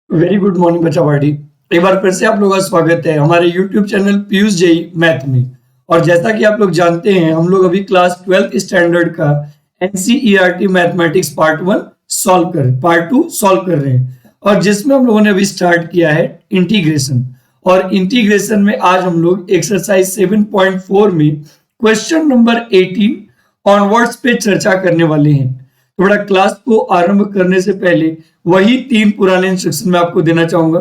Very good morning बच्चा party. एक बार फिर से आप लोगों का स्वागत है हमारे YouTube channel Piyush JEE math में। और जैसा कि आप लोग जानते हैं हम लोग अभी क्लास 12th स्टैंडर्ड का एनसीईआरटी मैथमेटिक्स पार्ट 2 सॉल्व कर रहे हैं और जिसमें हम लोगों ने अभी स्टार्ट किया है इंटीग्रेशन। और इंटीग्रेशन में आज हम लोग एक्सरसाइज 7.4 में क्वेश्चन नंबर 18 ऑनवर्ड्स पे चर्चा करने वाले हैं। थोड़ा क्लास को आरंभ करने से पहले वही 3 पुराने इंस्ट्रक्शन मैं आपको देना चाहूंगा।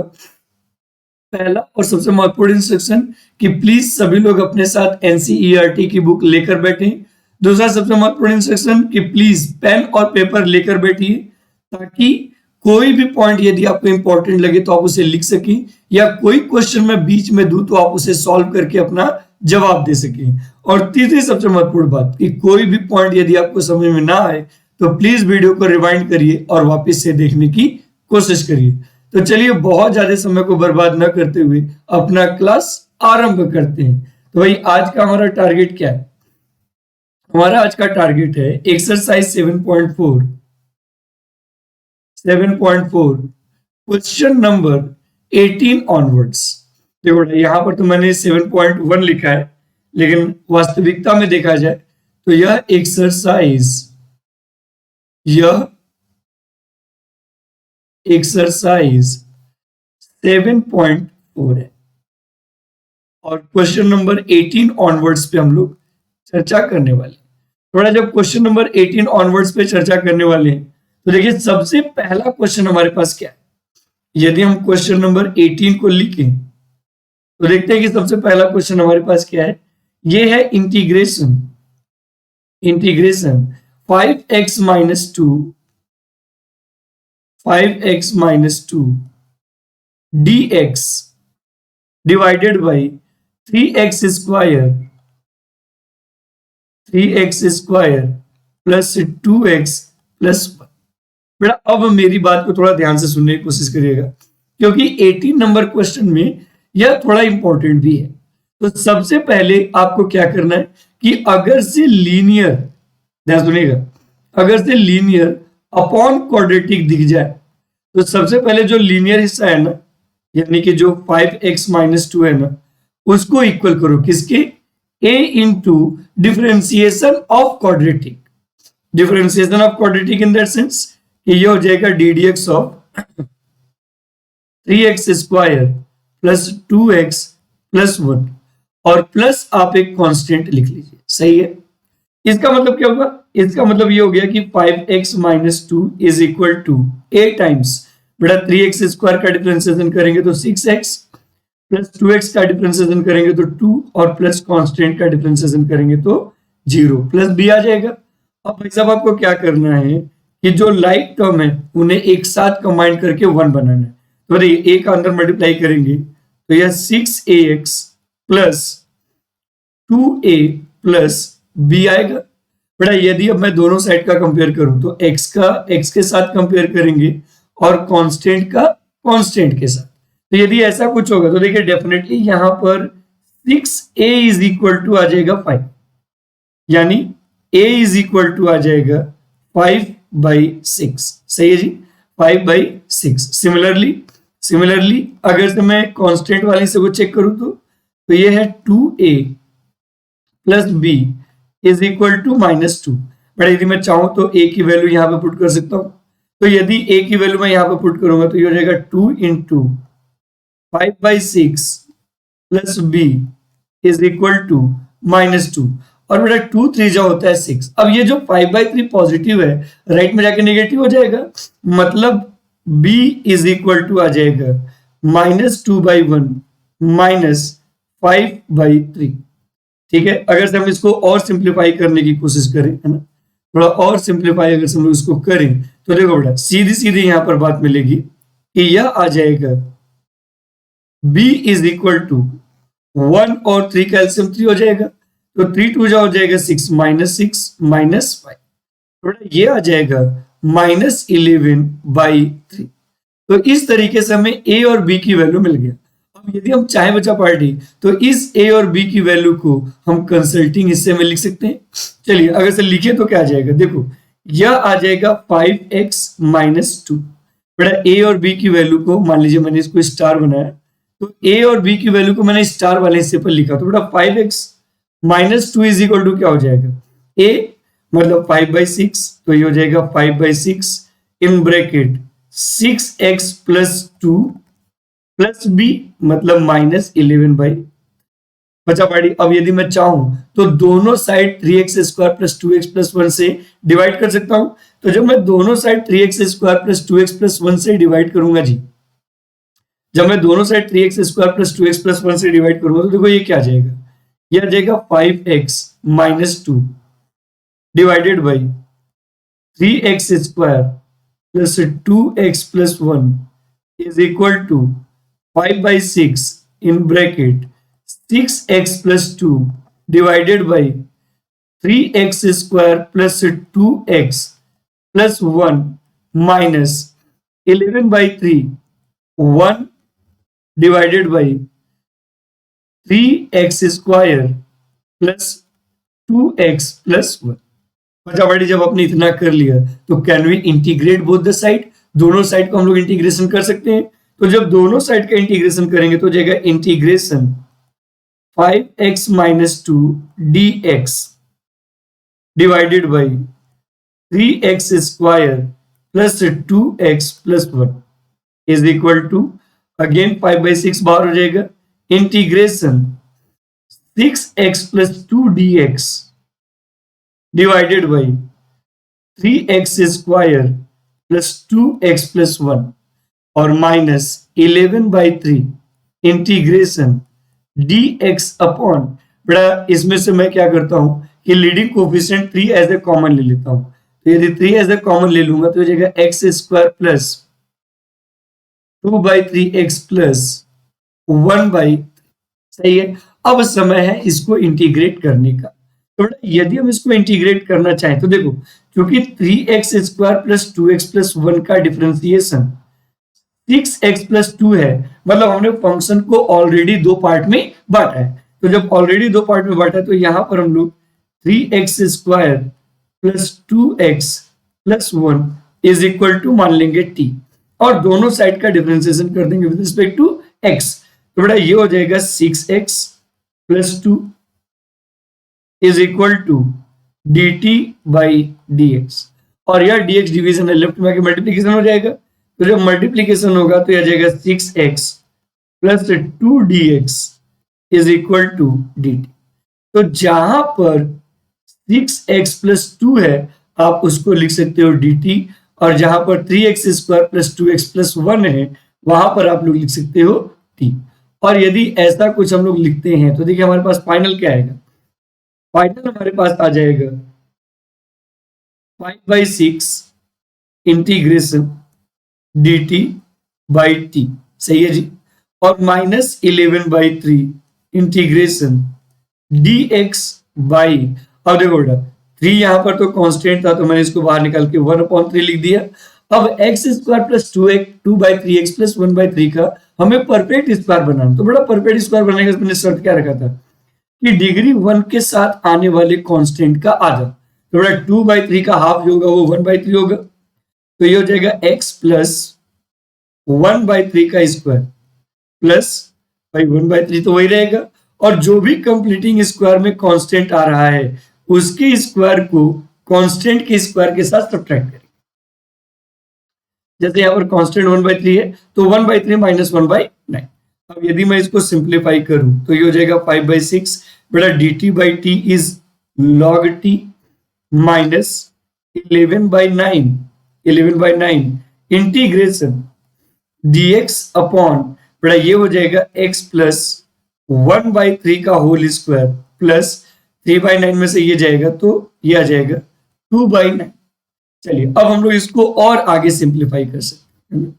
पहला और सबसे महत्वपूर्ण इंस्ट्रक्शन कि प्लीज सभी लोग अपने साथ एनसीईआरटी की बुक लेकर बैठें। दूसरा सबसे महत्वपूर्ण इंस्ट्रक्शन कि प्लीज पेन और पेपर लेकर बैठिए ताकि कोई भी पॉइंट यदि आपको इंपॉर्टेंट लगे तो आप उसे लिख सकें या कोई क्वेश्चन मैं बीच में दूं तो आप उसे सॉल्व करके अपना जवाब दे सकें। और तीसरी सबसे महत्वपूर्ण बात कि कोई भी पॉइंट यदि आपको समझ में ना आए तो प्लीज वीडियो को रिवाइंड करिए और वापस से देखने की कोशिश करिए। तो चलिए बहुत ज्यादा समय को बर्बाद न करते हुए अपना क्लास आरंभ करते हैं। तो भाई आज का हमारा टारगेट क्या है? हमारा आज का टारगेट है एक्सरसाइज 7.4 क्वेश्चन नंबर 18 ऑनवर्ड्स। देखो यहां पर तो मैंने 7.1 लिखा है लेकिन वास्तविकता में देखा जाए तो यह एक्सरसाइज 7.4 है और क्वेश्चन नंबर 18 ऑनवर्ड्स पे हम लोग चर्चा करने वाले हैं। थोड़ा जब क्वेश्चन नंबर 18 ऑनवर्ड्स पे चर्चा करने वाले हैं तो देखिए सबसे पहला क्वेश्चन हमारे पास क्या है। यदि हम क्वेश्चन नंबर 18 को लिखें तो देखते हैं कि सबसे पहला क्वेश्चन हमारे पास क्या है। ये है integration 5x minus 2 dx divided by 3x square plus 2x plus 1। बेटा अब मेरी बात को थोड़ा ध्यान से सुनने की कोशिश करिएगा क्योंकि 18 नंबर क्वेश्चन में यह थोड़ा इंपॉर्टेंट भी है। तो सबसे पहले आपको क्या करना है कि अगर से लीनियर, ध्यान सुनिएगा, अगर से लीनियर अपॉन क्वाड्रेटिक दिख जाए तो सबसे पहले जो लीनियर हिस्सा है ना, यानी कि जो 5x minus 2 है ना, उसको इक्वल करो किसके? a into differentiation of quadratic. Differentiation of quadratic in that sense कि ये हो जाएगा ddx of 3x square plus 2x plus 1 और प्लस आप एक कांस्टेंट लिख लीजिए। सही है। इसका मतलब क्या होगा? इसका मतलब ये हो गया कि 5x minus 2 is equal to a times बेटा 3x स्क्वायर का डिफरेंशिएशन करेंगे तो 6x प्लस 2x का डिफरेंशिएशन करेंगे तो 2 और प्लस कांस्टेंट का डिफरेंशिएशन करेंगे तो 0 प्लस b आ जाएगा। अब भाई साहब आपको क्या करना है कि जो लाइक टर्म है उन्हें एक साथ कंबाइन करके 1 बनाना है। तो देखिए a का अंदर मल्टीप्लाई करेंगे तो यह 6ax plus 2a plus b आएगा। बेटा यदि अब मैं दोनों साइड का कंपेयर करूं तो x का x के साथ कंपेयर करेंगे और कांस्टेंट का कांस्टेंट के साथ। तो यदि ऐसा कुछ होगा तो देखिए डेफिनेटली यहां पर 6a इज इक्वल टू आ जाएगा 5, यानी a इज इक्वल टू आ जाएगा 5/6। सही है जी, 5/6। सिमिलरली अगर से मैं कांस्टेंट वाले से वो चेक करूं तो ये है 2a plus b is equal to -2। But यदि मैं चाहूं तो a की वैल्यू यहां पे पुट कर सकता हूं। तो यदि a की वैल्यू मैं यहां पे पुट करूंगा तो ये हो जाएगा 2 into 5/6 plus b is equal to -2 और बेटा 2 3 जा होता है 6। अब ये जो 5/3 पॉजिटिव है राइट में जाके नेगेटिव हो जाएगा, मतलब b इज इक्वल टू आ जाएगा -2/1 -5/3। ठीक है। अगर से हम इसको और सिंप्लीफाई करने की कोशिश करें, है ना, थोड़ा और सिंप्लीफाई अगर हम लोग इसको करें तो देखो बेटा सीधी यहां पर बात मिलेगी कि यह आ जाएगा b इज इक्वल टू 1 और 3 का एलसीएम 3 हो जाएगा तो 3 2 जा हो जाएगा 6 -5। बेटा ये आ जाएगा -11/3। तो इस तरीके से हमें a और b की वैल्यू मिल गया। अब यदि हम चाहे बच्चा पार्टी तो इस a और b की वैल्यू को हम कंसल्टिंग हिस्से में लिख सकते हैं। चलिए अगर से लिखे तो क्या आ जाएगा, देखो यह आ जाएगा 5x - 2। बेटा ए और बी की वैल्यू को मान लीजिए मैंने इसको स्टार बनाया, तो ए और बी की वैल्यू को मैंने स्टार वाले हिस्से पर लिखा, तो बेटा 5x minus two is equal to क्या हो जाएगा, ए मतलब 5/6, तो ये हो जाएगा 5/6 in bracket 6x plus 2 plus b मतलब माइनस 11/, बचा पार्टी। अब यदि मैं चाहूं तो दोनों side 3x² plus 2x plus 1 से डिवाइड कर सकता हूं। तो जब मैं दोनों side 3x² plus 2x plus 1 से डिवाइड करूंगा जी, जब मैं दोनों side 3x² plus 2x plus 1 से डिवाइड करूंगा तो देखो ये क्या आ जाएगा, ये आ जाएगा 5x minus 2 divided by 3x² plus 2x plus 1 is equal to 5/6 in bracket 6x plus 2 divided by 3x square plus 2x plus 1 minus 11/3 1 divided by 3x square plus 2x plus 1। फटाफट जब आपने इतना कर लिया तो can we integrate both the side, दोनों side को हम लोग इंटीग्रेशन कर सकते हैं। तो जब दोनों साइड का इंटीग्रेशन करेंगे तो जाएगा integration 5x minus 2 dx divided by 3x square plus 2x plus 1 is equal to again 5/6 बाहर हो जाएगा, integration 6x plus 2 dx divided by 3x square plus 2x plus 1 और माइनस 11/3 इंटीग्रेशन dx अपॉन, बेटा इसमें से मैं क्या करता हूं कि leading coefficient 3 as a common ले लेता हूं। तो यदि 3 एज ए कॉमन ले लूंगा तो हो जाएगा x square plus 2/3x plus 1/, सही है। अब समय है इसको इंटीग्रेट करने का। तो यदि हम इसको इंटीग्रेट करना चाहें तो देखो, क्योंकि 3x square plus 2x plus 1 का डिफरेंशिएशन 6x प्लस 2 है, मतलब हमने फंक्शन को ऑलरेडी दो पार्ट में बांटा है। तो जब ऑलरेडी दो पार्ट में बांटा है तो यहां पर हम लोग 3x square plus 2x plus 1 is equal to मान लेंगे t, और दोनों साइड का डिफरेंशिएशन कर देंगे विद रिस्पेक्ट टू x। तो बेटा ये हो जाएगा 6x plus 2 is equal to dt by dx, और यह dx डिवीजन है, लेफ्ट में आके मल्टीप्लीकेशन हो जाएगा। तो जब मल्टीप्लीकेशन होगा तो यह जाएगा 6x plus 2 dx is equal to dt। तो जहां पर 6x प्लस 2 है आप उसको लिख सकते हो dt, और जहां पर 3x square plus 2x plus 1 है वहां पर आप लोग लिख सकते हो t। और यदि ऐसा कुछ हम लोग लिखते हैं तो देखिए हमारे पास फाइनल क्या आएगा, फाइनल हमारे पास आ जाएगा 5/6 इंटीग्रेशन dt बाई t, सही है जी, और माइनस 11/3 इंटीग्रेशन dx बाई, अब देखो बेटा 3 यहां पर तो कांस्टेंट था तो मैंने इसको बाहर निकाल के 1/3 लिख दिया। अब x square plus 2/3x plus 1/3 का हमें परफेक्ट स्क्वायर बनाना। तो बड़ा परफेक्ट स्क्वायर बनाने का मैंने शर्त क्या रखा था कि डिग्री 1 के साथ आने वाले कांस्टेंट का आधा। तो बड़ा 2/3 का हाफ जो होगा वो 1/3 होगा, तो ये हो जाएगा x प्लस 1/3 का स्क्वायर प्लस भाई 1/3 तो वही रहेगा, और जो भी कंप्लीटिंग स्क्वायर में कांस्टेंट आ रहा है उसके स्क्वायर को कांस्टेंट के स्क्वायर के साथ सब्ट्रैक्ट करेंगे। जैसे यहाँ पर कांस्टेंट 1/3 है तो 1/3 माइनस 1/9। अब यदि मैं इसको सिंप्लीफाई करूं तो ये हो जाएगा 5/6, बेटा dt by T is log t minus 11/9 integration dx upon, बेटा ये हो जाएगा x प्लस 1/3 का होल स्क्वायर प्लस 3/9 में से ये जाएगा तो ये आ जाएगा 2/9। चलिए अब हम लोग इसको और आगे सिंप्लीफाई कर सकते हैं,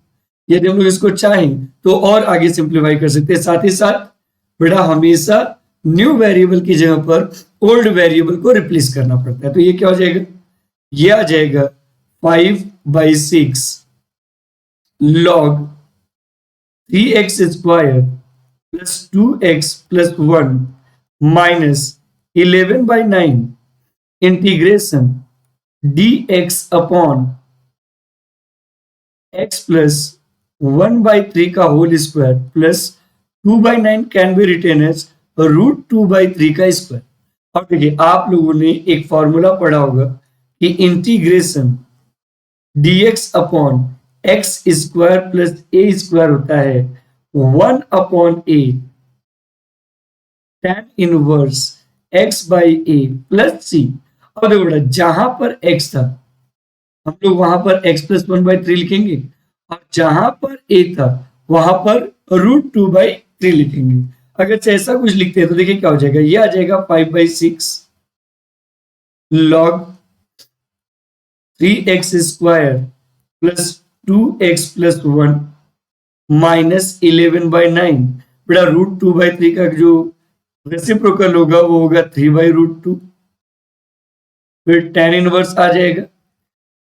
यदि हम लोग इसको चाहें तो और आगे सिंप्लीफाई कर सकते हैं। साथ ही साथ बेटा हमेशा न्यू वेरिएबल की जगह पर ओल्ड वेरिएबल को रिप्लेस करना पड़ता है। तो ये क्या हो जाएगा, ये आ जाएगा 5/6 log 3x square plus 2x plus 1 minus 11/9 integration dx upon x plus 1/3 का whole square plus 2/9 can be written as √2/3 का स्क्वायर। अब देखिए आप लोगों ने एक फॉर्मूला पढ़ा होगा कि integration dx upon x square plus a square होता है 1/a tan inverse x/a plus सी। अब देखो बेटा जहां पर x था हम लोग वहां पर x प्लस 1/3 लिखेंगे और जहां पर a था वहां पर √2/3 लिखेंगे। अगर ऐसा कुछ लिखते हैं तो देखिए क्या हो जाएगा, ये आ जाएगा 5/6 log 3x square plus 2x plus 1 minus 11/9। बेटा √2/3 का जो रेसिप्रोकल होगा वो होगा 3/√2। फिर tan इनवर्स आ जाएगा,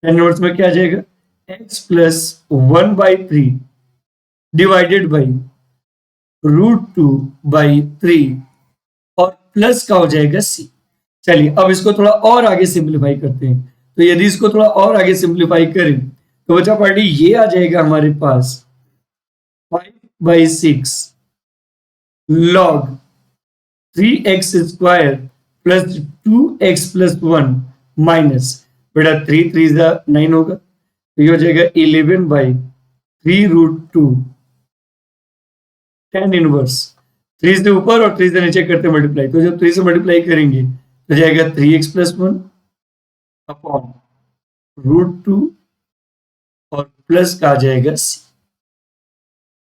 tan इनवर्स में क्या आ जाएगा x प्लस 1/3 डिवाइडेड बाई √2/3 और प्लस का हो जाएगा c। चलिए अब इसको थोड़ा और आगे सिंप्लीफाई करते हैं। तो यदि इसको थोड़ा और आगे सिंप्लीफाई करें तो बचा पार्टी ये आ जाएगा हमारे पास 5/6 log 3x square plus 2x plus 1 minus बेटा 3 3 9 होगा तो ये हो जाएगा 11/3√2 tan इनवर्स 3 से ऊपर और 3 से नीचे करते मल्टीप्लाई। तो जब 3 से मल्टीप्लाई करेंगे तो जाएगा 3x प्लस 1 अपॉन √2 और प्लस का आ जाएगा c।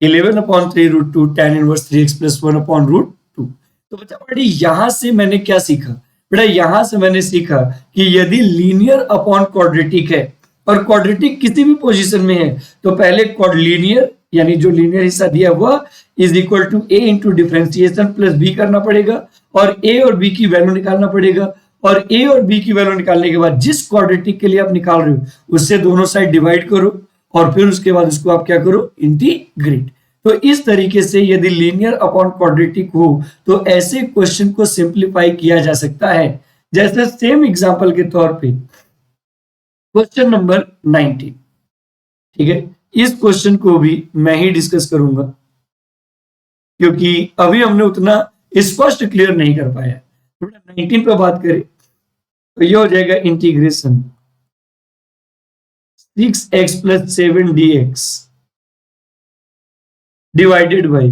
11/3√2 tan inverse 3x plus 1 upon √2। तो बच्चा पार्टी यहां से मैंने क्या सीखा बेटा, यहां से मैंने सीखा कि यदि लीनियर अपॉन क्वाड्रेटिक है और क्वाड्रेटिक किसी भी पोजीशन में है तो पहले लीनियर यानी जो लीनियर हिस्सा दिया हुआ is equal to a into differentiation plus b करना पड़ेगा और a और b की वैल्यू निकालना पड़ेगा और a और b की वैल्यू निकालने के बाद जिस क्वाड्रेटिक के लिए आप निकाल रहे हो उससे दोनों साइड डिवाइड करो और फिर उसके बाद उसको आप क्या करो इंटीग्रेट। तो इस तरीके से यदि लीनियर अपॉन क्वाड्रेटिक हो तो ऐसे क्वेश्चन को सिंप्लीफाई किया जा सकता है। जैसे सेम एग्जांपल के तौर पे क्वेश्चन नंबर 19, ठीक है, इस क्वेश्चन को भी मैं ही डिस्कस करूंगा क्योंकि अभी हमने उतना स्पष्ट क्लियर नहीं कर पाया। 19 पे बात करें तो ये हो जाएगा integration 6x plus 7 dx divided by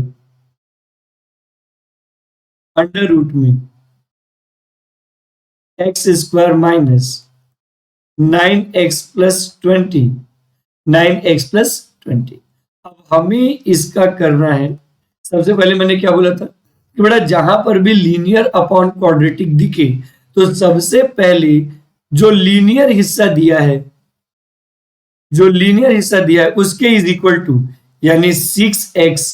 under root में x square minus 9x plus 20 9x plus 20। अब हमें इसका करना है, सबसे पहले मैंने क्या बोला था कि बेटा जहां पर भी लीनियर अपॉन क्वाड्रेटिक दिखे तो सबसे पहले जो लीनियर हिस्सा दिया है उसके इज इक्वल टू यानी 6x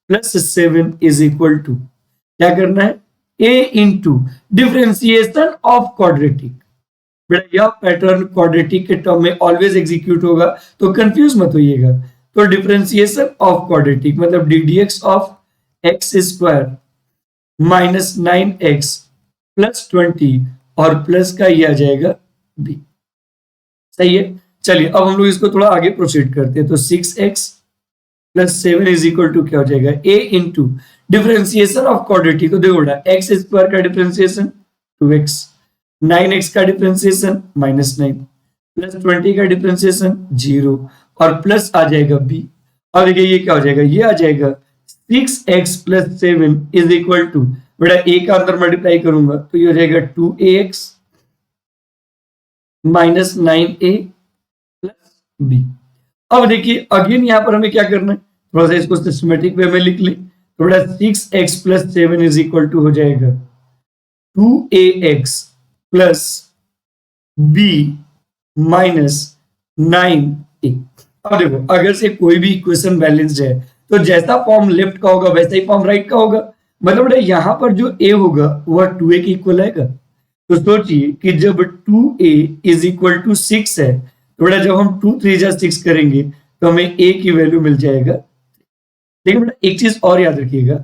plus 7 is equal to क्या करना है a into differentiation of quadratic. बेटा यह पैटर्न क्वाड्रेटिक के टर्म में ऑलवेज एग्जीक्यूट होगा तो कंफ्यूज मत होइएगा। तो डिफरेंशिएशन ऑफ क्वाड्रेटिक मतलब ddx of x square minus 9x plus 20 और प्लस का ये आ जाएगा b। सही है, चलिए अब हम लोग इसको थोड़ा आगे प्रोसीड करते हैं। तो 6x plus 7 is equal to क्या हो जाएगा a into differentiation of quadratic. तो देखो बेटा x स्क्वायर का डिफरेंशिएशन 2x, 9x का डिफरेंशिएशन -9 प्लस 20 का डिफरेंशिएशन 0 और प्लस आ जाएगा b। और देखिए ये क्या हो जाएगा, ये आ जाएगा 6x plus 7 is equal to बेटा a का अंदर मल्टीप्लाई करूंगा तो ये हो जाएगा 2ax minus 9a plus b। अब देखिए अगेन यहां पर हमें क्या करना है, थोड़ा सा इसको सिस्टमेटिक वे में लिख लें। तो बेटा 6x plus 7 is equal to हो जाएगा 2ax plus b minus 9a। अब देखो अगर से कोई भी इक्वेशन बैलेंस्ड है तो जैसा फॉर्म लेफ्ट का होगा वैसा ही फॉर्म राइट का होगा। मतलब बेटा यहाँ पर जो a होगा वह 2a के इक्वल आएगा। तो सोचिए कि जब 2a इज इक्वल टू 6 है तो बेटा जब हम 2 3 जा 6 करेंगे तो हमें a की वैल्यू मिल जाएगा। लेकिन बेटा एक चीज और याद रखिएगा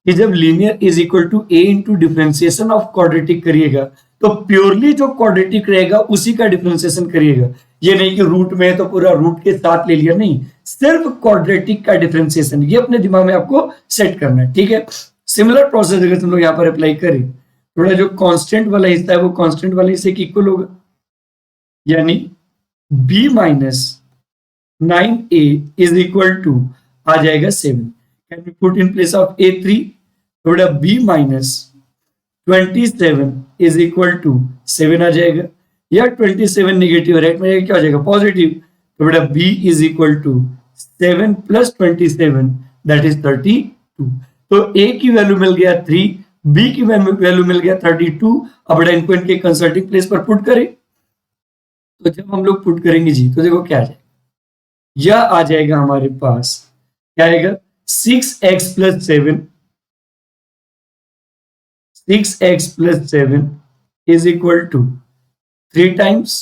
कि जब linear is equal to a into differentiation of quadratic करिएगा तो प्योरली जो क्वाड्रेटिक रहेगा उसी का डिफरेंशिएशन करिएगा। ये नहीं कि रूट में है तो पूरा रूट के साथ ले लिया, नहीं, सिर्फ क्वाड्रेटिक का डिफरेंशिएशन, ये अपने दिमाग में आपको सेट करना है, ठीक है। सिमिलर प्रोसेस अगर तुम लोग यहाँ पर अप्लाई करें, थोड़ा जो कांस्टेंट वाला हिस्सा है वो कांस्टेंट वाले हिस्से की इक्वल होगा, यानी b minus 9a is equal to आ जाएगा 7। Can we put in place of a 3, थोड़ा b minus 27 is equal to 7 आ जाएगा, या 27 नेगेटिव राइट में क्या हो जाएगा पॉजिटिव, तो बेटा b is equal to 7 plus 27 that is 32। तो a की वैल्यू मिल गया 3, b की वैल्यू मिल गया 32। अब बेटा इनको इनके कंसल्टिंग प्लेस पर पुट करें, तो जब हम लोग पुट करेंगे जी तो देखो क्या आ जाएगा, यह आ जाएगा हमारे पास, क्या आएगा 6x plus 7, 6x plus 7 is equal to 3 times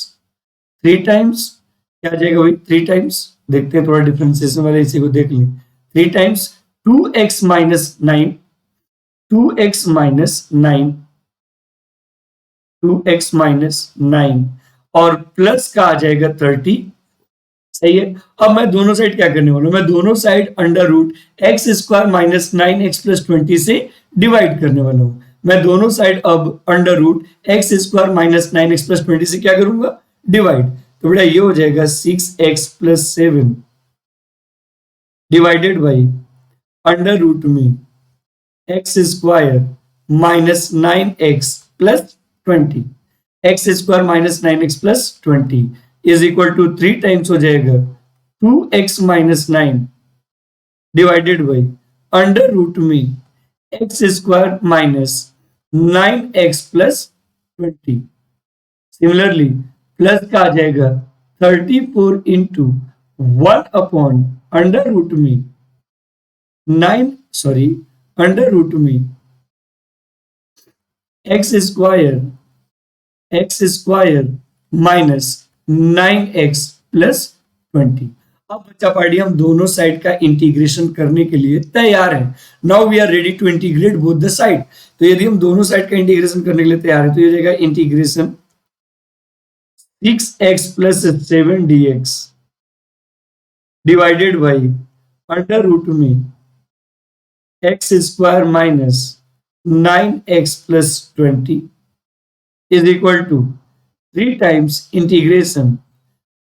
क्या आ जाएगा भाई 3 टाइम्स, देखते हैं थोड़ा डिफरेंशिएशन वाले इसी को देख लें, 3 times 2x minus 9, 2x minus 9, 2x minus 9 और प्लस का आ जाएगा 30, सही है। अब मैं दोनों साइड क्या करने वाला हूं, मैं दोनों side under root x square minus 9x plus 20 से डिवाइड करने वाला हूं। मैं दोनों साइड अब under root x square minus 9x plus 20 से क्या करूंगा डिवाइड, तो बेटा ये हो जाएगा 6x plus 7 divided by under root में x square minus 9x plus 20, x square minus 9x plus 20 is equal to 3 times हो जाएगा 2x minus 9 divided by under root में x square minus 9x plus 20। Similarly plus का आ जाएगा 34 into 1 upon under root में under root में x square minus 9x plus 20। अब बच्चा पार्टी हम दोनों साइड का इंटीग्रेशन करने के लिए तैयार हैं। Now we are ready to integrate both the side. तो यदि हम दोनों साइड का इंटीग्रेशन करने के लिए तैयार है तो ये हो जाएगा integration 6x plus 7 dx divided by under root में x square minus 9x plus 20 is equal to 3 times integration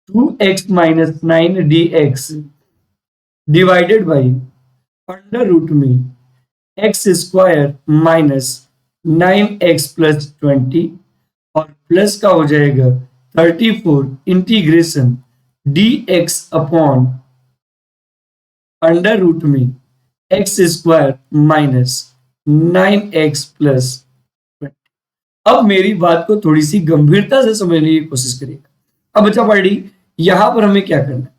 2x minus 9 dx divided by under root में x square minus 9x plus 20 और प्लस का हो जाएगा 34 integration dx upon under root में x square minus 9x plus 20। अब मेरी बात को थोड़ी सी गंभीरता से समझने की कोशिश करिएगा। अब बच्चा पार्टी यहां पर हमें क्या करना है,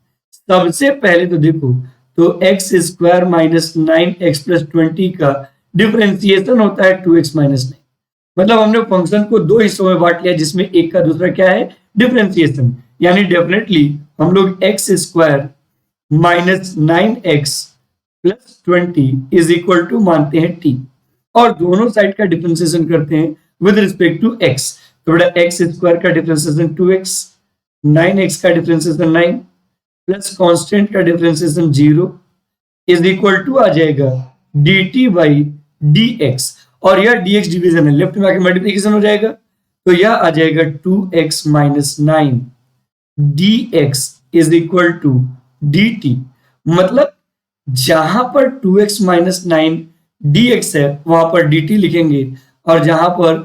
सबसे पहले तो देखो तो x square minus 9x plus 20 का डिफरेंशिएशन होता है 2x माइनस 9। मतलब हमने फंक्शन को दो हिस्सों में बांट लिया जिसमें एक का दूसरा क्या है डिफरेंशिएशन, यानी डेफिनेटली हम लोग x square minus 9x plus 20 is equal to मानते हैं t और दोनों साइड का डिफरेंशिएशन करते हैं विद रिस्पेक्ट टू x। तो बेटा एक्स स्क्वायर का डिफरेंशिएशन 2x, 9x का डिफरेंशिएशन 9 प्लस कांस्टेंट का डिफरेंशिएशन 0 इज इक्वल टू आ जाएगा dt बाई dx और यह dx डिवीजन है, लेफ्ट में आके मल्टीप्लिकेशन हो जाएगा तो यह आ जाएगा 2x minus 9 dx is equal to dt। मतलब जहां पर 2x माइनस 9 dx है वहां पर dt लिखेंगे और जहां पर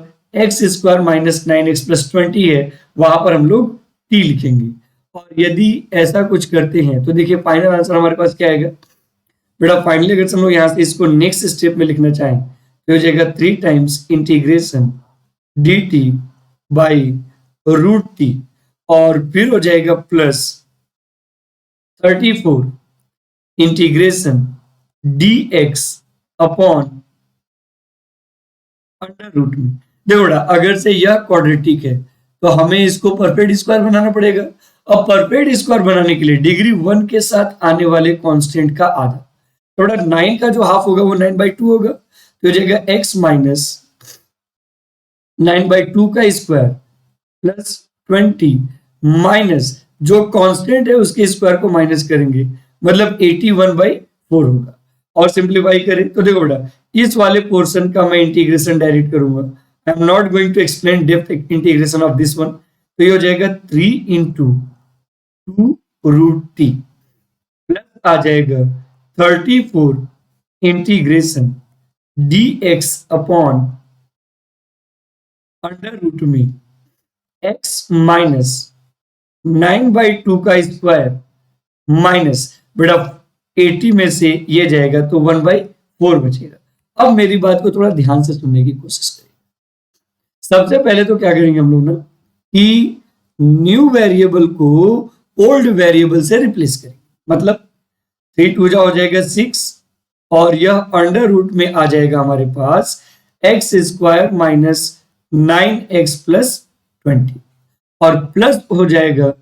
x square minus 9x plus 20 है वहां पर हम लोग t लिखेंगे। और यदि ऐसा कुछ करते हैं तो देखिए फाइनल आंसर हमारे पास क्या आएगा बेटा, फाइनली अगर हम लोग यहां से इसको नेक्स्ट स्टेप में लिखना चाहें तो हो जाएगा 3 times integration dt by root t और फिर हो जाएगा plus 34 integration dx upon under root में। देखो बेटा अगर से यह क्वाड्रेटिक है तो हमें इसको परफेक्ट स्क्वायर बनाना पड़ेगा। अब परफेक्ट स्क्वायर बनाने के लिए डिग्री 1 के साथ आने वाले कांस्टेंट का आधा, तो बेटा 9 का जो हाफ होगा वो 9/2 होगा, तो हो जाएगा x माइनस 9/2 का स्क्वायर प्लस 20 माइनस जो कांस्टेंट है उसके स्क्वायर को माइनस करेंगे, मतलब 81/4 होगा। और सिंप्लीफाई करें तो देखो बेटा, इस वाले पोर्शन का मैं इंटीग्रेशन डायरेक्ट करूंगा। I am not going to explain depth integration of this one. तो ये हो जाएगा 3 इंटू 2√t प्लस आ जाएगा 34 integration dx upon under root में x माइनस 9/2 का स्क्वायर माइनस बेटा 80 में से ये जाएगा तो 1/4 बचेगा। अब मेरी बात को थोड़ा ध्यान से सुनने की कोशिश करिए। सबसे पहले तो क्या करेंगे हम लोग ना कि न्यू वेरिएबल को ओल्ड वेरिएबल से रिप्लेस करेंगे। मतलब 3 2 हो जाएगा 6 और यह अंडर रूट में आ जाएगा हमारे पास x square minus 9x plus 20 और प्लस हो जाएगा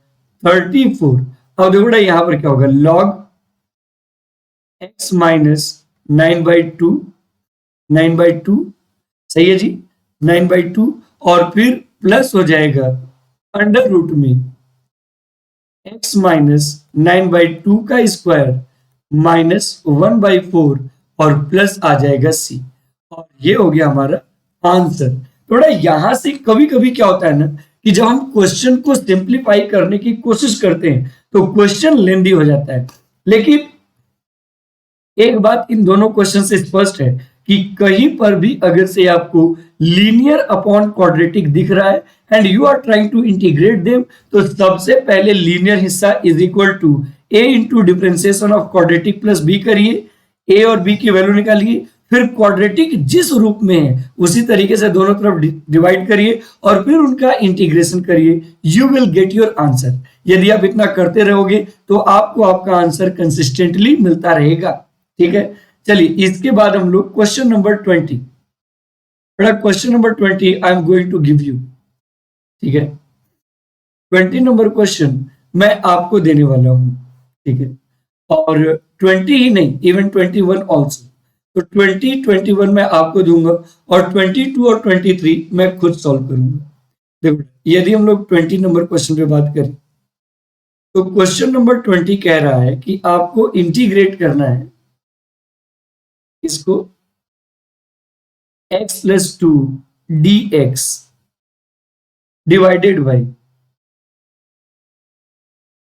34। अब देखो बेटा यहां पर क्या होगा, log x माइनस 9/2 सही है जी, 9/2 और फिर प्लस हो जाएगा अंडर रूट में x माइनस 9/2 का स्क्वायर माइनस 1/4 और प्लस आ जाएगा c और ये हो गया हमारा आंसर। थोड़ा यहां से कभी कभी क्या होता है ना कि जब हम क्वेश्चन को सिंप्लीफाई करने की कोशिश करते हैं तो क्वेश्चन लेंदी हो जाता है। लेकिन एक बात इन दोनों क्वेश्चन से स्पष्ट है कि कहीं पर भी अगर से आपको लीनियर अपॉन क्वाड्रेटिक दिख रहा है and you are trying to integrate them, तो सबसे पहले लीनियर हिस्सा is equal to a into differentiation of quadratic plus b करिए, a और b की वैल्यू निकालिए, फिर क्वाड्रेटिक जिस रूप में है उसी तरीके से दोनों तरफ डिवाइड करिए और फिर उनका इंटीग्रेशन करिए, you will get your answer. यदि आप इतना करते रहोगे तो आपको आपका आंसर कंसिस्टेंटली मिलता रहेगा। ठीक है, चलिए इसके बाद हम लोग question number 20, question number 20 I am going to give you. ठीक है, 20 नंबर क्वेश्चन मैं आपको देने वाला हूं। ठीक है, और 20 ही नहीं, इवन 21 ऑल्सो। तो 20 21 मैं आपको दूंगा और 22 और 23 मैं खुद सॉल्व करूंगा। देखो यदि हम लोग 20 नंबर क्वेश्चन पे बात करें तो क्वेश्चन नंबर 20 कह रहा है कि आपको इंटीग्रेट करना है इसको x plus 2 dx divided by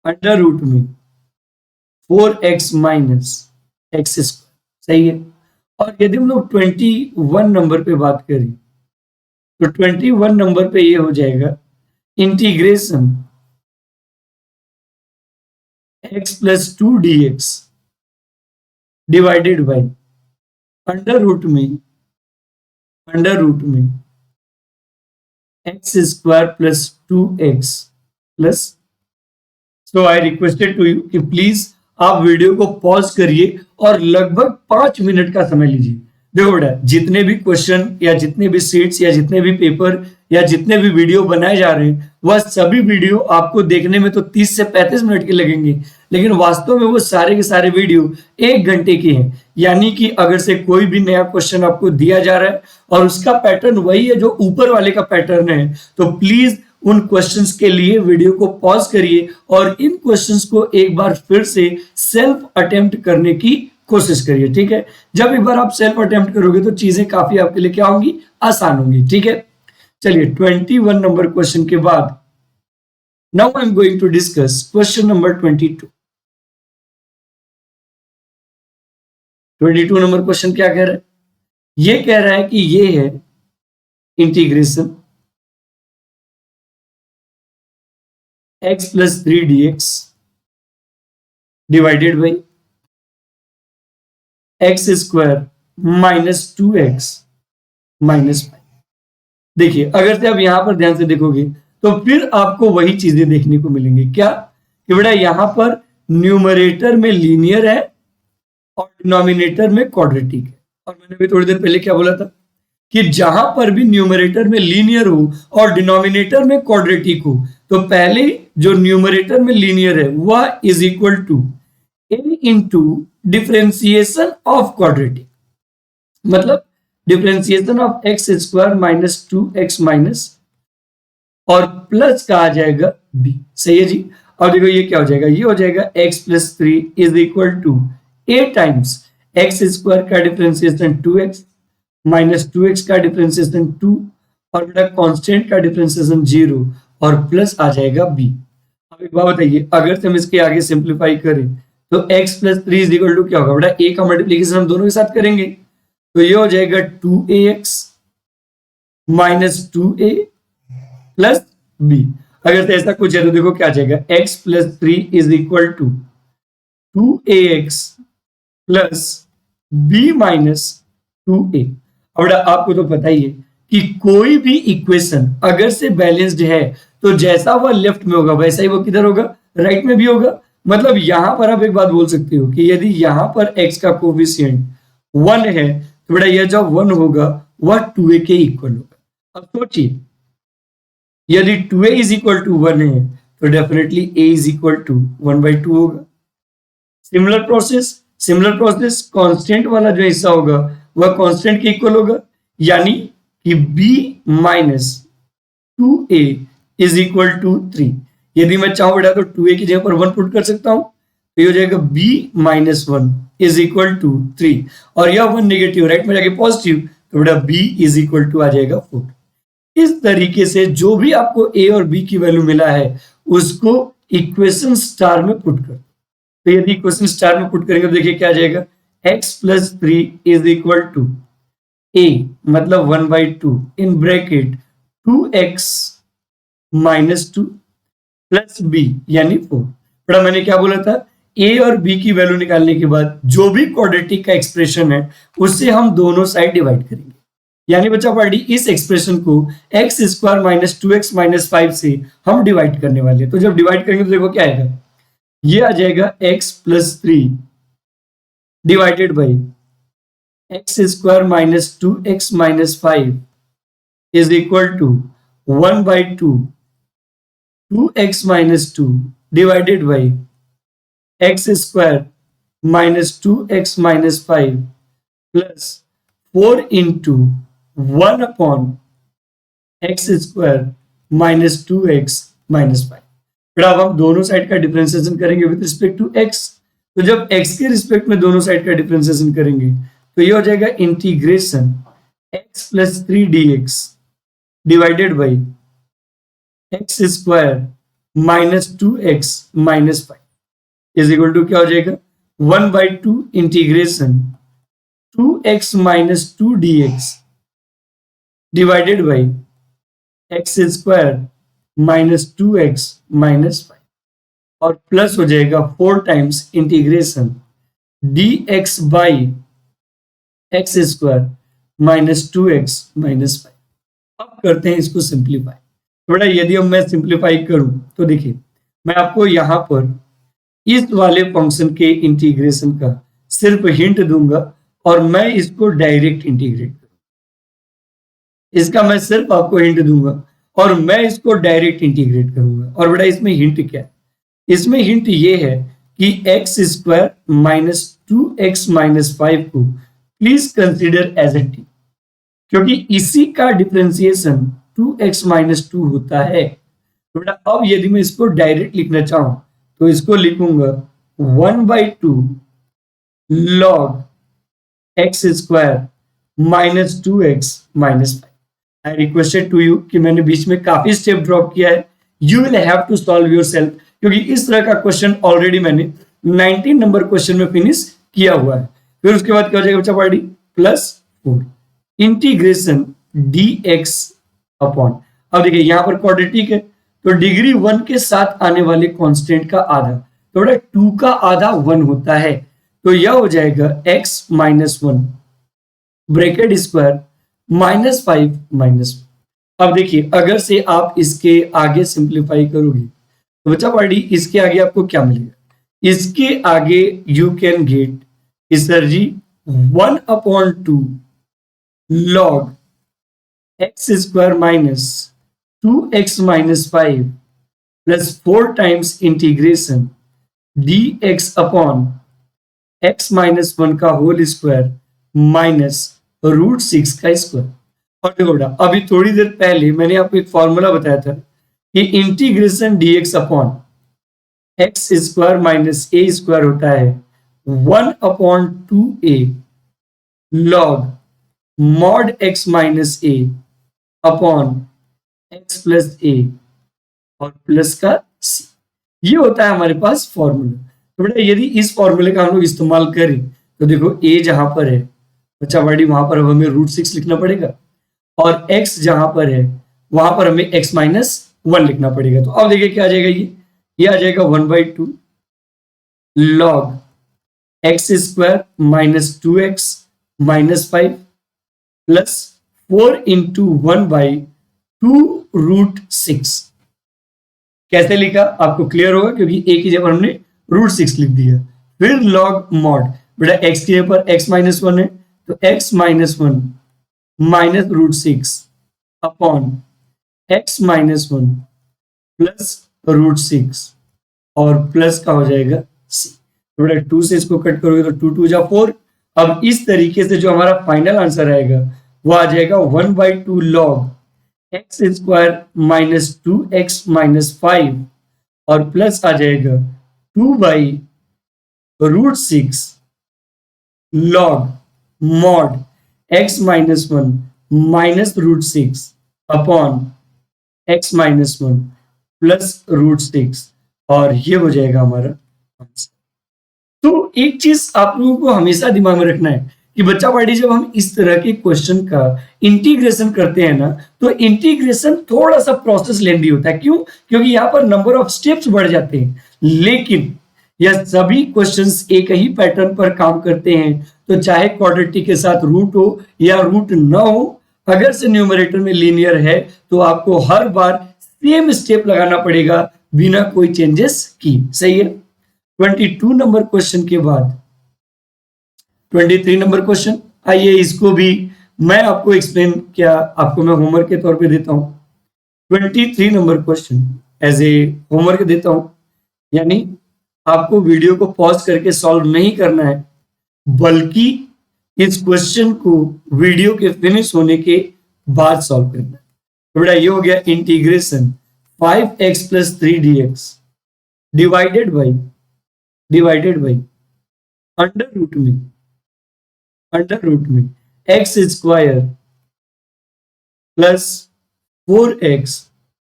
under root में 4x माइनस एक्स स्क्वायर। सही है, और यदि हम लोग 21 नंबर पे बात करें तो 21 नंबर पे ये हो जाएगा integration x plus 2 dx divided by under root में x square plus 2x plus. So I requested to you कि प्लीज आप वीडियो को पॉज करिए और लगभग 5 मिनट का समय लीजिए। देखो बेटा, जितने भी क्वेश्चन या जितने भी सीट्स या जितने भी पेपर या जितने भी वीडियो बनाए जा रहे हैं वह सभी वीडियो आपको देखने में तो 30 से 35 मिनट के लगेंगे, लेकिन वास्तव में वो सारे के सारे वीडियो 1 घंटे के हैं। यानी कि अगर से कोई भी नया क्वेश्चन आपको दिया जा रहा है और उसका पैटर्न वही है जो ऊपर वाले का पैटर्न है, तो प्लीज उन क्वेश्चंस के लिए वीडियो को पॉज करिए और इन क्वेश्चंस को एक बार फिर से सेल्फ अटेम्प्ट करने की कोशिश करिए। ठीक है, जब एक बार आप सेल्फ अटेम्प्ट करोगे तो चीजें काफी आपके लिए क्या होंगी, आसान होंगी। ठीक है, चलिए 21 नंबर क्वेश्चन के बाद now I am going to discuss question number 22। 22 number question क्या कह रहा है, ये कह रहा है कि ये है integration x plus 3 dx divided by x square minus 2x minus 5। देखिए अगर से आप यहां पर ध्यान से देखोगे तो फिर आपको वही चीजें देखने को मिलेंगी। क्या कि बेटा यहां पर न्यूमरेटर में लीनियर है और डिनोमिनेटर में क्वाड्रेटिक है। और मैंने भी थोड़ी देर पहले क्या बोला था कि जहां पर भी न्यूमरेटर में लीनियर हो और डिनोमिनेटर में क्वाड्रेटिक हो तो पहले जो न्यूमरेटर में लीनियर है वह is equal to a into differentiation of quadratic, मतलब differentiation of x square minus 2x minus और प्लस का आ जाएगा b। सही है जी। अब देखो ये क्या हो जाएगा, ये हो जाएगा x plus 3 is equal to a times x square का डिफरेंशिएशन 2x माइनस 2x का डिफरेंशिएशन 2 और बेटा कांस्टेंट का डिफरेंशिएशन 0 और प्लस आ जाएगा b। अब एक बात बताइए, अगर हम इसके आगे सिंप्लीफाई करें तो x plus 3 is equal to क्या होगा बेटा, a का मल्टीप्लीकेशन हम दोनों के साथ करेंगे तो ये हो जाएगा 2ax minus 2a plus b। अगर तो ऐसा कुछ है तो देखो क्या आ जाएगा, x plus 3 is equal to 2ax plus b minus 2a। अब आपको तो पता ही है कि कोई भी इक्वेशन अगर से बैलेंस्ड है तो जैसा वह लेफ्ट में होगा वैसा ही वो किधर होगा, राइट में भी होगा। मतलब यहां पर आप एक बात बोल सकते हो कि यदि यहां पर x का कोफिशिएंट 1 है तो बेटा यह जो 1 होगा वह 2a के इक्वल होगा। अब सोचिए यदि 2a इज इक्वल टू 1 है तो definitely a is equal to 1/2 होगा। सिमिलर प्रोसेस कांस्टेंट वाला जो हिस्सा होगा वह कांस्टेंट के इक्वल होगा, यानी कि b minus 2a is equal to 3। यदि मैं चाहूं बेटा तो 2a की जगह पर 1 पुट कर सकता हूं तो ये हो जाएगा b minus 1 is equal to 3 और यह 1 नेगेटिव राइट में जाके पॉजिटिव तो बेटा b इज इक्वल टू आ जाएगा 4। इस तरीके से जो भी आपको a और b की वैल्यू मिला है उसको इक्वेशन स्टार में पुट कर, तो यदि इक्वेशन स्टार में पुट करेंगे तो देखिए क्या आ जाएगा, x plus 3 is equal to a मतलब 1/2 in bracket 2x minus 2 plus b यानी 4। बड़ा मैंने क्या बोला था, a और b की वैल्यू निकालने के बाद जो भी क्वाड्रेटिक का एक्सप्रेशन है उससे हम दोनों साइड डिवाइड करेंगे। यानी बच्चा पार्टी इस एक्सप्रेशन को x square minus 2x minus 5 से हम डिवाइड करने वाले हैं। तो जब डिवाइड करेंगे तो देखो क्या आएगा, ये आ जाएगा x plus 3 divided by x square minus 2x minus 5 is equal to 1/2 2x minus 2 divided by x square minus 2x minus 5 plus 4 into 1 upon x square minus 2x minus 5। फिर अब हम दोनों साइड का डिफरेंशिएशन करेंगे with respect to x। तो जब x के respect में दोनों साइड का डिफरेंशिएशन करेंगे तो ये हो जाएगा integration x plus 3 dx divided by x square minus 2x minus 5 is equal to क्या हो जाएगा, 1/2 integration 2x minus 2 dx divided by x square minus 2x minus 5 और प्लस हो जाएगा 4 times integration dx by x square minus 2x minus 5। अब करते हैं इसको सिंप्लीफाई। थोड़ा यदि अब मैं सिंप्लीफाई करूं तो देखिए मैं आपको यहां पर इस वाले फंक्शन के इंटीग्रेशन का सिर्फ हिंट दूंगा और मैं इसको डायरेक्ट इंटीग्रेट करूंगा। इसका मैं सिर्फ आपको हिंट दूंगा और मैं इसको डायरेक्ट इंटीग्रेट करूंगा। और बेटा इसमें हिंट क्या है, इसमें हिंट ये है कि x square minus 2x minus 5 को please consider as a t, क्योंकि इसी का डिफरेंशिएशन 2x माइनस 2 होता है। तो बेटा अब यदि मैं इसको डायरेक्ट लिखना चाहूं तो इसको लिखूंगा 1/2 log x square minus 2x minus 5। I requested to you कि मैंने बीच में काफी स्टेप ड्रॉप किया है, you will have to solve yourself, क्योंकि इस तरह का क्वेश्चन ऑलरेडी मैंने 19 नंबर क्वेश्चन में फिनिश किया हुआ है। फिर उसके बाद क्या हो जाएगा बच्चा party, plus 4 integration dx upon, अब देखिए यहां पर क्वाड्रेटिक है तो डिग्री 1 के साथ आने वाले कांस्टेंट का आधा, तो बेटा 2 का आधा 1 होता है तो यह हो जाएगा x minus 1 bracket square minus 5 minus. अब देखिए अगर से आप इसके आगे सिंप्लीफाई करोगे तो बच्चा पार्टी इसके आगे आपको क्या मिलेगा, इसके आगे you can get sir ji 1/2 log x square minus 2x minus 5 plus 4 times integration dx upon x minus 1 का होल स्क्वायर माइनस √6 का स्क्वायर। और देखो बेटा अभी थोड़ी देर पहले मैंने आपको एक फॉर्मूला बताया था कि integration dx upon x square minus a square होता है 1/2a log mod x minus a upon x plus a और प्लस का सी। ये होता है हमारे पास फॉर्मूला। तो बेटा यदि इस फॉर्मूले का हम लोग इस्तेमाल करें तो देखो ए जहां पर है बच्चा बड़ी वहां पर हमें √6 लिखना पड़ेगा और x जहां पर है वहां पर हमें x माइनस 1 लिखना पड़ेगा। तो अब देखिए क्या आ जाएगा, ये आ जाएगा 1/2 log x square minus 2x minus 5 plus 4 into 1/2√6। कैसे लिखा आपको क्लियर होगा क्योंकि a की जगह हमने √6 लिख दिया। फिर लॉग मॉड, बेटा x की जगह पर x माइनस 1 है तो x minus 1 minus √6 upon x minus 1 plus √6 और प्लस का हो जाएगा c। तो बेटा 2 से इसको कट करोगे तो 2 2 जा 4। अब इस तरीके से जो हमारा फाइनल आंसर आएगा वो आ जाएगा 1/2 log x square minus 2x minus 5 और प्लस आ जाएगा 2/√6 log mod x minus 1 minus √6 upon x minus 1 plus √6 और ये हो जाएगा हमारा आंसर। तो एक चीज आप लोगों को हमेशा दिमाग में रखना है कि बच्चा पार्टी जब हम इस तरह के क्वेश्चन का इंटीग्रेशन करते हैं ना तो इंटीग्रेशन थोड़ा सा प्रोसेस लेंदी होता है। क्यों? क्योंकि यहाँ पर नंबर ऑफ स्टेप्स बढ़ जाते हैं, लेकिन यह सभी क्वेश्चंस एक ही पैटर्न पर काम करते हैं। तो चाहे क्वाड्रेटिक के साथ रूट हो या रूट न हो, अगर से न्यूमरेटर में लीनियर है तो आपको हर बार सेम स्टेप लगाना पड़ेगा बिना कोई चेंजेस की। सही है। 22 नंबर क्वेश्चन के बाद 23 नंबर क्वेश्चन, आइए इसको भी मैं आपको एक्सप्लेन किया, आपको मैं होमवर्क के तौर पे देता हूं। 23 नंबर क्वेश्चन एज ए होमवर्क देता हूं, यानी आपको वीडियो को पॉज करके सॉल्व नहीं करना है बल्कि इस क्वेश्चन को वीडियो के फिनिश होने के बाद सॉल्व करना है। तो बेटा ये हो गया integration 5x plus 3 dx divided by under root में x square plus 4x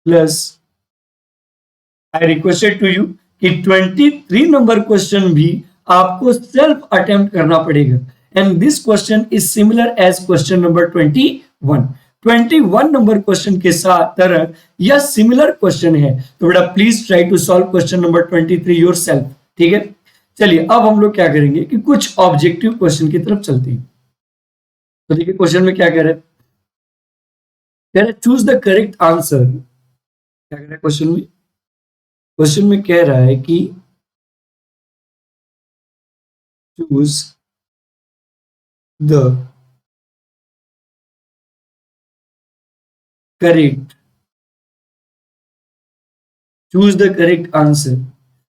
plus, I requested to you कि 23 नंबर क्वेश्चन भी आपको सेल्फ अटेम्प्ट करना पड़ेगा and this question is similar as question number 21 number question के साथ तरह यह सिमिलर क्वेश्चन है। तो बेटा please try to solve question number 23 yourself. ठीक है, चलिए अब हम लोग क्या करेंगे कि कुछ ऑब्जेक्टिव क्वेश्चन की तरफ चलते हैं। तो देखिए क्वेश्चन में क्या कह रहा है, चूज द करेक्ट आंसर। क्या कह रहा है क्वेश्चन में कह रहा है कि choose the correct answer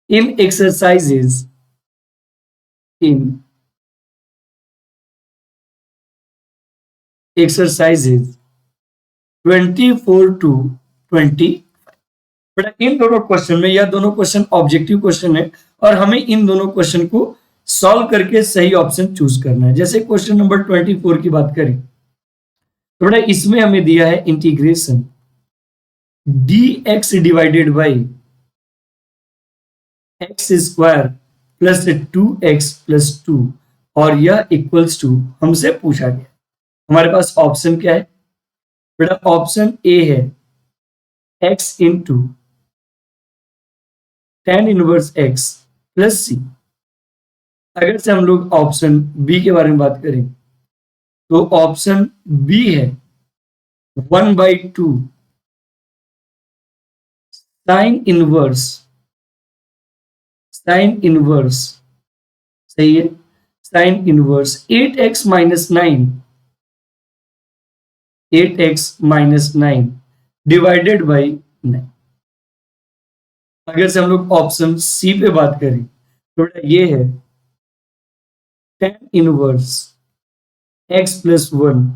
in exercises 24 to 20। बेटा इन दोनों क्वेश्चन में, यह दोनों क्वेश्चन ऑब्जेक्टिव क्वेश्चन है और हमें इन दोनों क्वेश्चन को सॉल्व करके सही ऑप्शन चूज करना है। जैसे क्वेश्चन नंबर 24 की बात करें तो बेटा इसमें हमें दिया है integration dx divided by x square plus 2x plus 2 और यह इक्वल्स टू हमसे पूछा गया। हमारे पास ऑप्शन क्या है बेटा, ऑप्शन ए है x into tan inverse x plus c. अगर से हम लोग ऑप्शन बी के बारे में बात करें तो ऑप्शन बी है 1/2 साइन इनवर्स, सही है, sine inverse 8x minus 9 divided by 9। अगर से हम लोग ऑप्शन सी पे बात करें तो ये है tan inverse x plus 1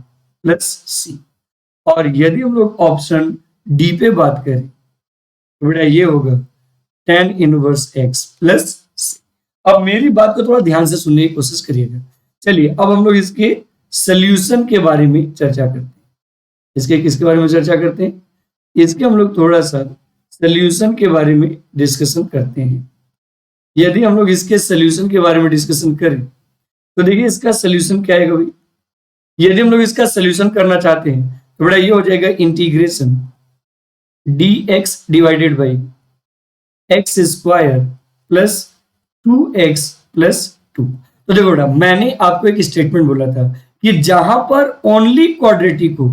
plus c. और यदि हम लोग ऑप्शन डी पे बात करें तो बेटा ये होगा tan inverse x plus c। अब मेरी बात को थोड़ा ध्यान से सुनने की कोशिश करिएगा। चलिए अब हम लोग इसके सोल्यूशन के बारे में चर्चा करते हैं। इसके किसके बारे में चर्चा करते हैं? इसके हम लोग थोड़ा सा सोल्यूशन के बारे में डिस्कशन करते हैं। यदि हम लोग इसके सोल्यूशन के बारे में डिस्कशन करें तो देखिए इसका सोल्यूशन क्या है भाई। यदि हम लोग इसका सोल्यूशन करना चाहते हैं तो बड़ा ये हो जाएगा integration dx divided by x square plus 2x plus 2। तो देखो बेटा मैंने आपको एक स्टेटमेंट बोला था कि जहां पर ओनली क्वाड्रेटिक हो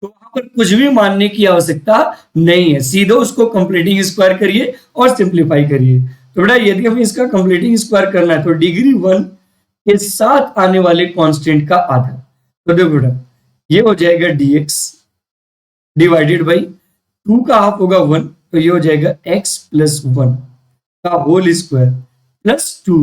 तो वहां पर कुछ भी मानने की आवश्यकता नहीं है, सीधे उसको कंप्लीटिंग स्क्वायर करिए और सिंप्लीफाई करिए। तो बेटा यदि हमें इसका कंप्लीटिंग स्क्वायर करना है तो डिग्री 1 के साथ आने वाले कांस्टेंट का आधा। तो देखो बेटा ये हो जाएगा dx डिवाइडेड बाई 2 का हाफ होगा 1, तो ये हो जाएगा x प्लस 1 का होल स्क्वायर प्लस 2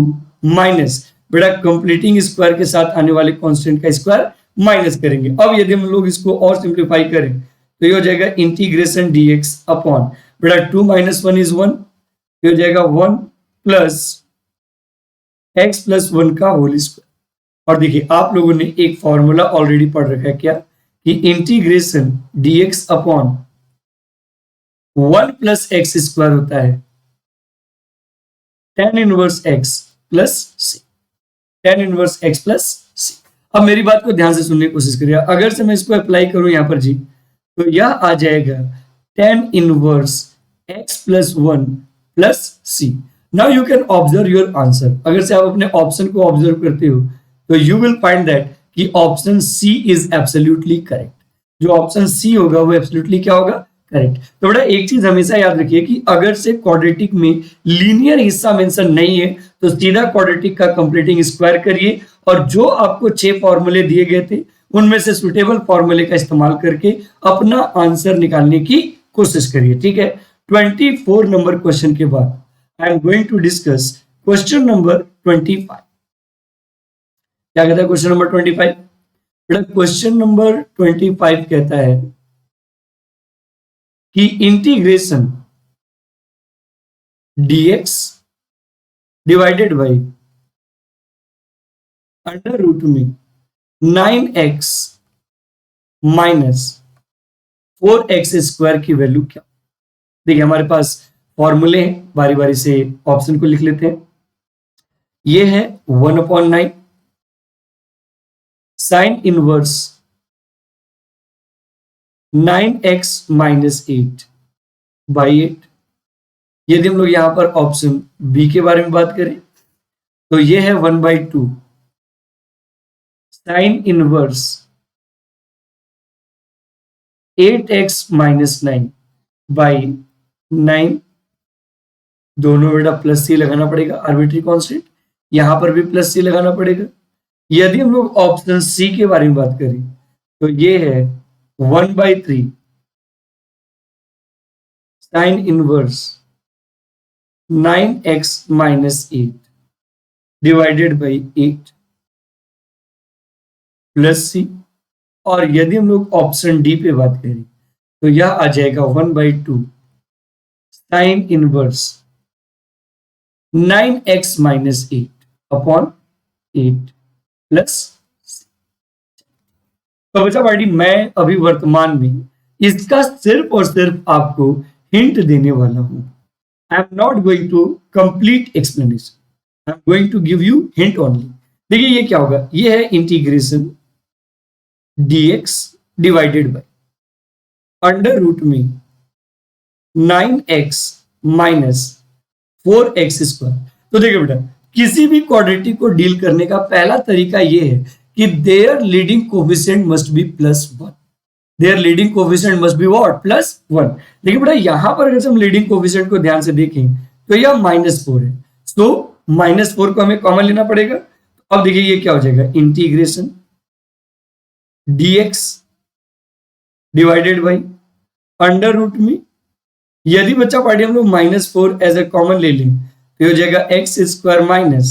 माइनस बेटा कंप्लीटिंग स्क्वायर के साथ आने वाले कांस्टेंट का स्क्वायर माइनस करेंगे। अब यदि हम लोग इसको और सिंप्लीफाई करें तो ये हो जाएगा इंटीग्रेशन dx अपॉन बेटा 2 माइनस 1 इज 1, ये हो जाएगा 1 प्लस x प्लस 1 का होल स्क्वायर। और देखिए आप लोगों ने एक फॉर्मूला ऑलरेडी पढ़ रखा है क्या कि integration dx upon 1 plus x square होता है tan inverse x plus c, tan inverse x plus c। अब मेरी बात को ध्यान से सुनने की कोशिश करिए। अगर से मैं इसको अप्लाई करूं यहां पर जी तो यह आ जाएगा tan inverse x plus 1 plus c। Now you can observe your answer. अगर से आप अपने ऑप्शन को ऑब्जर्व करते हो तो यू विल फाइंड दैट कि option C is absolutely correct. जो ऑप्शन सी होगा वो एब्सोल्युटली क्या होगा? करेक्ट। तो बेटा एक चीज हमेशा याद रखिए कि अगर से क्वाड्रेटिक में लीनियर हिस्सा मेंशन नहीं है तो सीधा क्वाड्रेटिक का कंप्लीटिंग स्क्वायर करिए और जो आपको 6 फॉर्मूले दिए गए थे उनमें से सुटेबल फॉर्मूले का इस्तेमाल करके अपना आंसर निकालने की कोशिश करिए। ठीक है, 24 नंबर क्वेश्चन के बाद I am going to discuss question number 25। क्या कहता है क्वेश्चन नंबर 25? क्वेश्चन नंबर 25 कहता है कि integration dx divided by under root में 9x माइनस 4x स्क्वायर की वैल्यू क्या? देखिए हमारे पास फॉर्मूले हैं, बारी बारी से ऑप्शन को लिख लेते हैं। ये है 1/9 sign inverse 9x minus 8 by 8। यदि हम लोग यहां पर ऑप्शन बी के बारे में बात करें तो ये है 1/2 sine inverse 8x minus 9 by 9। दोनों बेटा प्लस सी लगाना पड़ेगा, आर्बिट्री कांस्टेंट, यहां पर भी प्लस सी लगाना पड़ेगा। यदि हम लोग ऑप्शन सी के बारे में बात करें तो ये है 1/3 sine inverse 9x minus 8 divided by 8 plus c. और यदि हम लोग ऑप्शन डी पे बात करें तो यह आ जाएगा 1/2 sign inverse 9x minus 8 upon 8 plus. तो बच्चा पार्टी मैं अभी वर्तमान में इसका सिर्फ और सिर्फ आपको हिंट देने वाला हूं। I am not going to complete explanation, I am going to give you hint only. देखिए ये क्या होगा, ये है integration dx divided by under root में 9x माइनस 4x स्क्वायर। तो देखिए बेटा किसी भी क्वाड्रेटिक को डील करने का पहला तरीका यह है कि their leading coefficient must be +1। Their leading coefficient must be what? +1। देखिए बेटा यहां पर अगर हम लीडिंग कोफिशिएंट को ध्यान से देखें तो यह -4 है, तो -4 को हमें कॉमन लेना पड़ेगा। अब देखिए ये क्या हो जाएगा, integration dx divided by under root में, यदि बच्चा पार्टी हम लोग -4 एज ए कॉमन ले लें तो हो जाएगा x स्क्वायर माइनस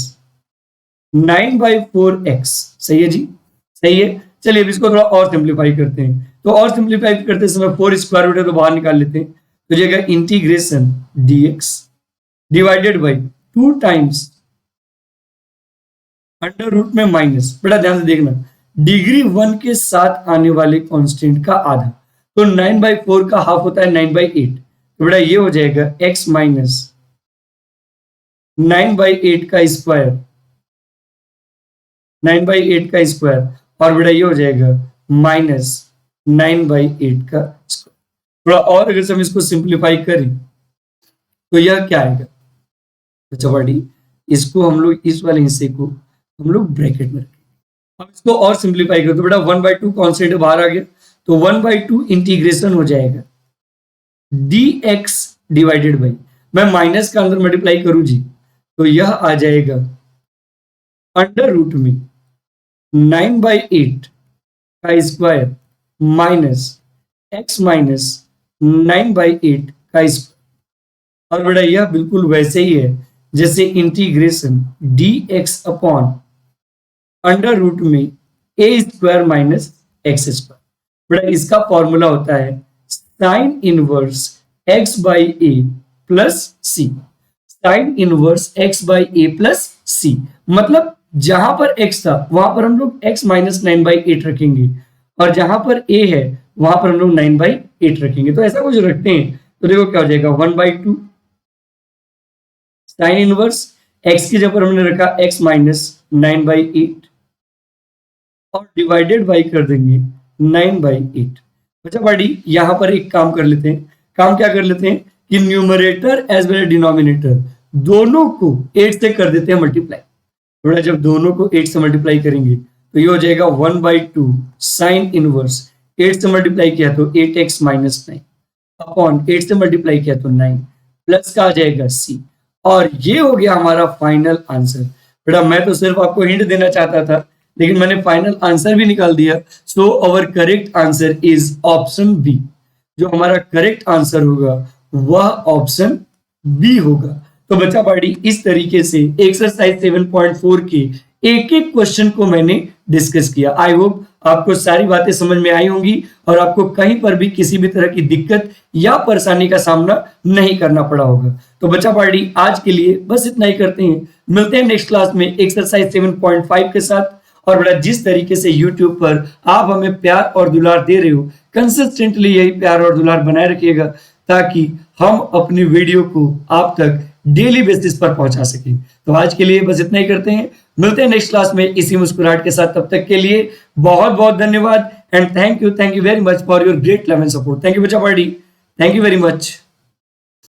9/4x। सही है जी, सही है। चलिए अब इसको थोड़ा और सिंप्लीफाई करते हैं। तो और सिंप्लीफाई करते समय 4 स्क्वायर रूट है तो बाहर निकाल लेते हैं। तो जाएगा integration dx divided by 2 times under root में माइनस, बड़ा ध्यान से देखना, डिग्री 1 के साथ आने वाले कांस्टेंट का आधा, तो 9/4 का हाफ होता है 9/8, तो बड़ा ये हो जाएगा x माइनस 9/8 का स्क्वायर, 9/8 का स्क्वायर, और बेटा ये हो जाएगा माइनस 9/8 का स्क्वायर। थोड़ा और अगर हम इसको सिंप्लीफाई करें तो यह क्या आएगा, अच्छा बड़ी इसको हम लोग इस वाले हिस्से को हम लोग ब्रैकेट में रखेंगे। अब इसको और सिंप्लीफाई करें तो बेटा 1/2 कॉन्स्टेंट बाहर आ गया, तो 1/2 इंटीग्रेशन हो जाएगा dx डिवाइडेड बाई, मैं माइनस का अंदर मल्टीप्लाई करूं जी तो यह आ जाएगा अंडर रूट में 9/8 का स्क्वायर माइनस x माइनस 9/8 का स्क्वायर, और बेटा यह बिल्कुल वैसे ही है जैसे integration dx upon under root में a square minus x square. बेटा इसका फॉर्मूला होता है sine inverse x by a plus c, sine inverse x by a plus c, मतलब जहां पर x था वहां पर हम लोग x माइनस 9/8 रखेंगे, और जहां पर a है वहां पर हम लोग 9/8 रखेंगे। तो ऐसा कुछ रखते हैं तो देखो क्या हो जाएगा 1/2 साइन इनवर्स x की जगह पर हमने रखा x माइनस 9/8 और डिवाइडेड बाई कर देंगे 9/8। अच्छा बड़ी यहां पर एक काम कर लेते हैं, काम क्या कर लेते हैं कि numerator as well as denominator दोनों को 8 से कर देते हैं मल्टीप्लाई। थोड़ा जब दोनों को 8 से मल्टीप्लाई करेंगे तो ये हो जाएगा 1/2 साइन इनवर्स, 8 से मल्टीप्लाई किया तो 8x माइनस 9 अपॉन 8 से मल्टीप्लाई किया तो 9 प्लस का आ जाएगा c, और ये हो गया हमारा फाइनल आंसर। बेटा मैं तो सिर्फ आपको हिंट देना चाहता था लेकिन मैंने फाइनल आंसर भी निकाल दिया। So our correct answer is option B, जो हमारा करेक्ट आंसर होगा वह ऑप्शन बी होगा। तो बच्चा पार्टी इस तरीके से एक्सरसाइज 7.4 के एक एक क्वेश्चन को मैंने डिस्कस किया। आई होप आपको सारी बातें समझ में आई होंगी और आपको कहीं पर भी किसी भी तरह की दिक्कत या परेशानी का सामना नहीं करना पड़ा होगा। तो बच्चा पार्टी आज के लिए बस इतना ही करते हैं, मिलते हैं नेक्स्ट क्लास में एक्सरसाइज 7.5 के साथ। और बड़ा जिस तरीके से YouTube पर आप हमें प्यार और दुलार दे रहे हो, कंसिस्टेंटली यही प्यार और दुलार बनाए रखिएगा ताकि हम अपनी वीडियो को आप तक डेली बेसिस पर पहुंचा सकें। तो आज के लिए बस इतना ही करते हैं, मिलते हैं नेक्स्ट क्लास में इसी मुस्कुराहट के साथ। तब तक के लिए बहुत बहुत धन्यवाद and thank you very much for your great love and support. Thank you बच्चा party, thank you very much.